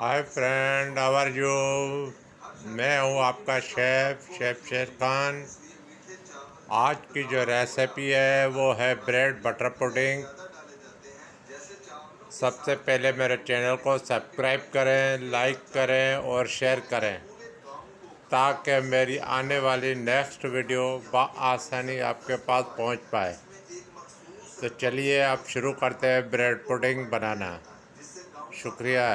Hi friend, how are you. मैं हूँ आपका शेफ शेर खान। आज की जो रेसिपी है वो है ब्रेड बटर पुडिंग। सबसे पहले मेरे चैनल को सब्सक्राइब करें, लाइक करें और शेयर करें ताकि मेरी आने वाली नेक्स्ट वीडियो आसानी आपके पास पहुंच पाए। तो चलिए अब शुरू करते हैं ब्रेड पुडिंग बनाना। शुक्रिया।